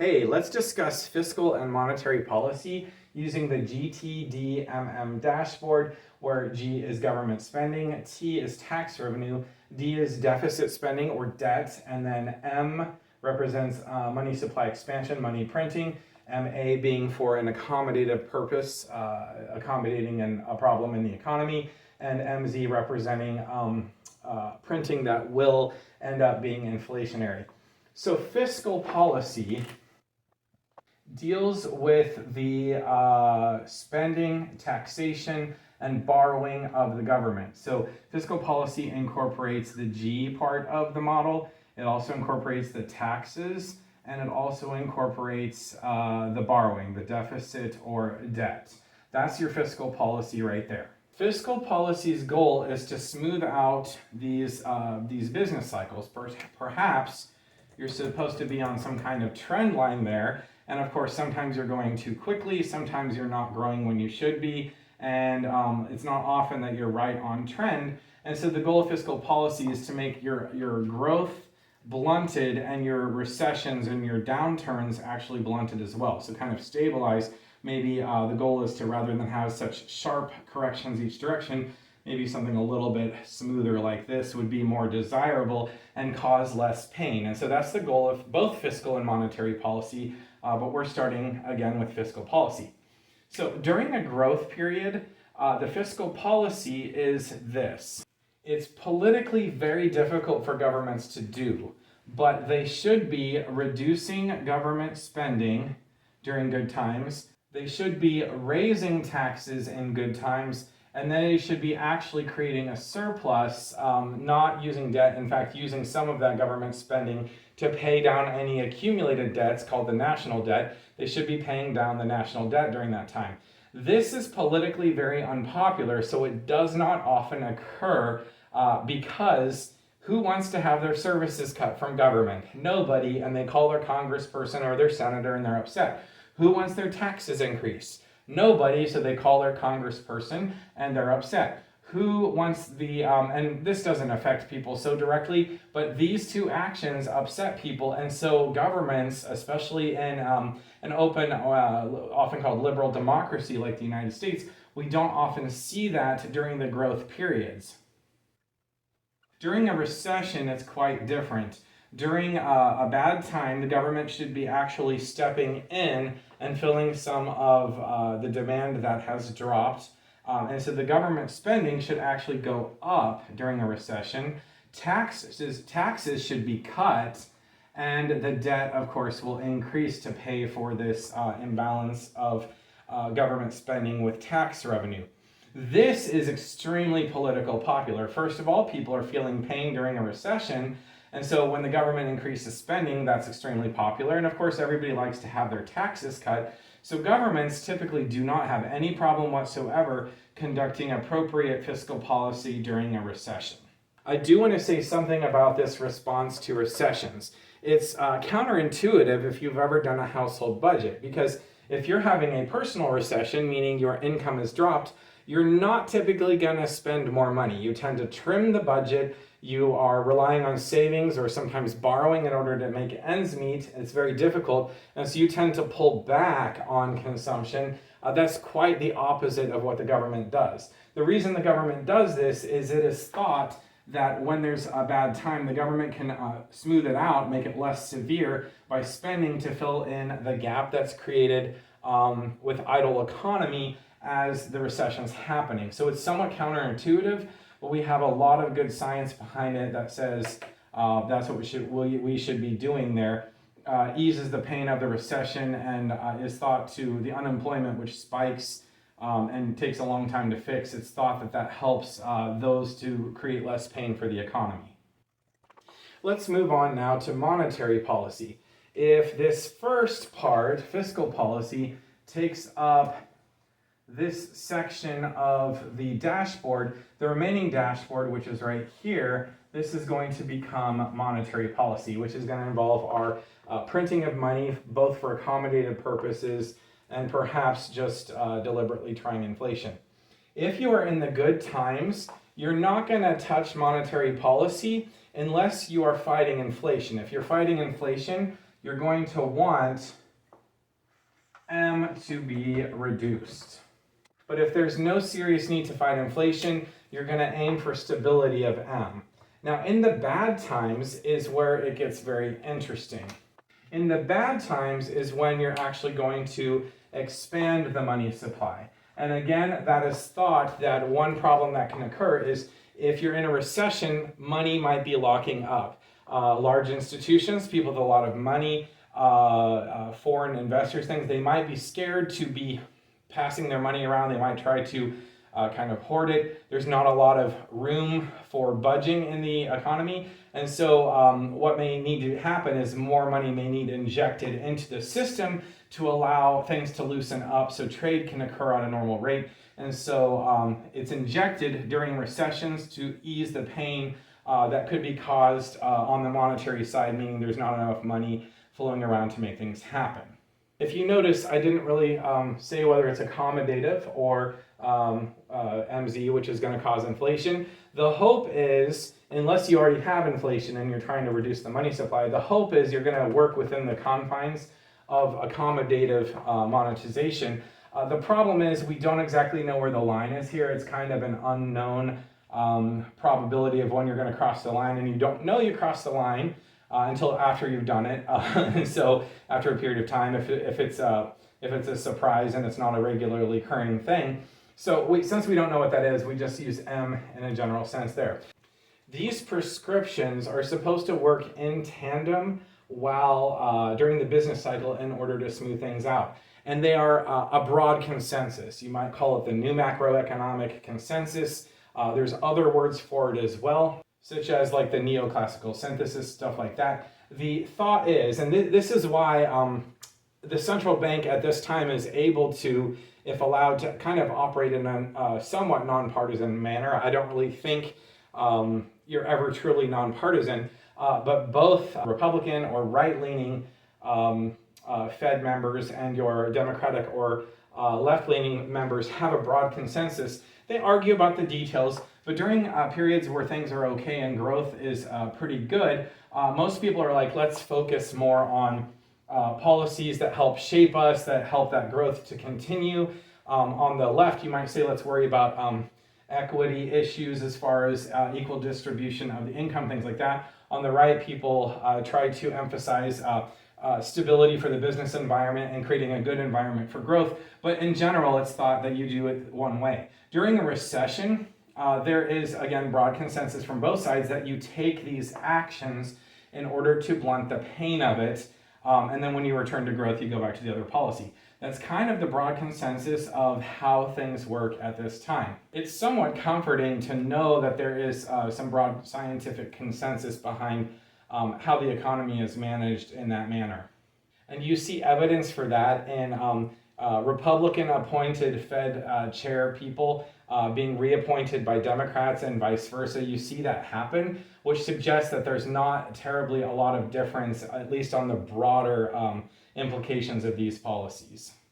Hey, let's discuss fiscal and monetary policy using the GTDMM dashboard, where G is government spending, T is tax revenue, D is deficit spending or debt, and then M represents money supply expansion, money printing, MA being for an accommodative purpose, accommodating a problem in the economy, and MZ representing printing that will end up being inflationary. So fiscal policy deals with the spending, taxation, and borrowing of the government. So fiscal policy incorporates the G part of the model. It also incorporates the taxes, and it also incorporates the borrowing, the deficit or debt. That's your fiscal policy right there. Fiscal policy's goal is to smooth out these business cycles. Perhaps you're supposed to be on some kind of trend line there. And of course, sometimes you're going too quickly, sometimes you're not growing when you should be, and it's not often that you're right on trend. And so the goal of fiscal policy is to make your growth blunted and your recessions and your downturns actually blunted as well. So kind of stabilize. Maybe the goal is to, rather than have such sharp corrections each direction, maybe something a little bit smoother like this would be more desirable and cause less pain. And so that's the goal of both fiscal and monetary policy, but we're starting again with fiscal policy. So during a growth period, the fiscal policy is this. It's politically very difficult for governments to do, but they should be reducing government spending during good times. They should be raising taxes in good times, and then they should be actually creating a surplus, not using debt, in fact, using some of that government spending to pay down any accumulated debts called the national debt. They should be paying down the national debt during that time. This is politically very unpopular, so it does not often occur because who wants to have their services cut from government? Nobody, and they call their congressperson or their senator and they're upset. Who wants their taxes increased? Nobody, so they call their congressperson and they're upset. Who wants the, and this doesn't affect people so directly, but these two actions upset people, and so governments, especially in an open, often called liberal democracy like the United States, we don't often see that during the growth periods. During a recession, it's quite different. During a bad time, the government should be actually stepping in and filling some of the demand that has dropped. And so the government spending should actually go up during a recession. Taxes should be cut, and the debt, of course, will increase to pay for this imbalance of government spending with tax revenue. This is extremely political popular. First of all, people are feeling pain during a recession, and so when the government increases spending, that's extremely popular. And of course, everybody likes to have their taxes cut. So governments typically do not have any problem whatsoever conducting appropriate fiscal policy during a recession. I do want to say something about this response to recessions. It's counterintuitive if you've ever done a household budget, because if you're having a personal recession, meaning your income has dropped, you're not typically going to spend more money. You tend to trim the budget. You are relying on savings or sometimes borrowing in order to make ends meet. It's very difficult, and so you tend to pull back on consumption. That's quite the opposite of what the government does. The reason the government does this is it is thought that when there's a bad time, the government can smooth it out, make it less severe by spending to fill in the gap that's created with idle economy as the recession's happening. So it's somewhat counterintuitive, but we have a lot of good science behind it that says that's what we should be doing there. Eases the pain of the recession and is thought to the unemployment, which spikes and takes a long time to fix. It's thought that helps those to create less pain for the economy. Let's move on now to monetary policy. If this first part, fiscal policy, takes up this section of the dashboard, the remaining dashboard, which is right here, this is going to become monetary policy, which is going to involve our printing of money, both for accommodative purposes and perhaps just deliberately trying inflation. If you are in the good times, you're not going to touch monetary policy unless you are fighting inflation. If you're fighting inflation, you're going to want M to be reduced. But if there's no serious need to fight inflation, you're going to aim for stability of M. Now, in the bad times is where it gets very interesting. In the bad times is when you're actually going to expand the money supply. And again, that is thought that one problem that can occur is if you're in a recession, money might be locking up. Large institutions, people with a lot of money, foreign investors, things, they might be scared to be passing their money around. They might try to kind of hoard it. There's not a lot of room for budging in the economy. And so what may need to happen is more money may need injected into the system to allow things to loosen up so trade can occur on a normal rate. And so it's injected during recessions to ease the pain that could be caused on the monetary side, meaning there's not enough money flowing around to make things happen. If you notice, I didn't really say whether it's accommodative or MZ, which is going to cause inflation. The hope is, unless you already have inflation and you're trying to reduce the money supply, the hope is you're going to work within the confines of accommodative monetization. The problem is we don't exactly know where the line is here. It's kind of an unknown probability of when you're going to cross the line, and you don't know you crossed the line until after you've done it. And so after a period of time, if it's a surprise and it's not a regularly occurring thing. So since we don't know what that is, we just use M in a general sense there. These prescriptions are supposed to work in tandem while during the business cycle in order to smooth things out. And they are a broad consensus. You might call it the new macroeconomic consensus. There's other words for it as well, such as like the neoclassical synthesis, stuff like that. The thought is, and this is why the central bank at this time is able to, if allowed, to kind of operate in a somewhat nonpartisan manner. I don't really think you're ever truly nonpartisan, but both Republican or right-leaning Fed members and your Democratic or left-leaning members have a broad consensus. They argue about the details, but during periods where things are okay and growth is pretty good, most people are like, let's focus more on policies that help shape us, that help that growth to continue. On the left, you might say, let's worry about equity issues as far as equal distribution of the income, things like that. On the right, people try to emphasize stability for the business environment and creating a good environment for growth. But in general, it's thought that you do it one way. During a recession, there is, again, broad consensus from both sides that you take these actions in order to blunt the pain of it. And then when you return to growth, you go back to the other policy. That's kind of the broad consensus of how things work at this time. It's somewhat comforting to know that there is some broad scientific consensus behind how the economy is managed in that manner. And you see evidence for that in Republican-appointed Fed chair people being reappointed by Democrats and vice versa. You see that happen, which suggests that there's not terribly a lot of difference, at least on the broader implications of these policies.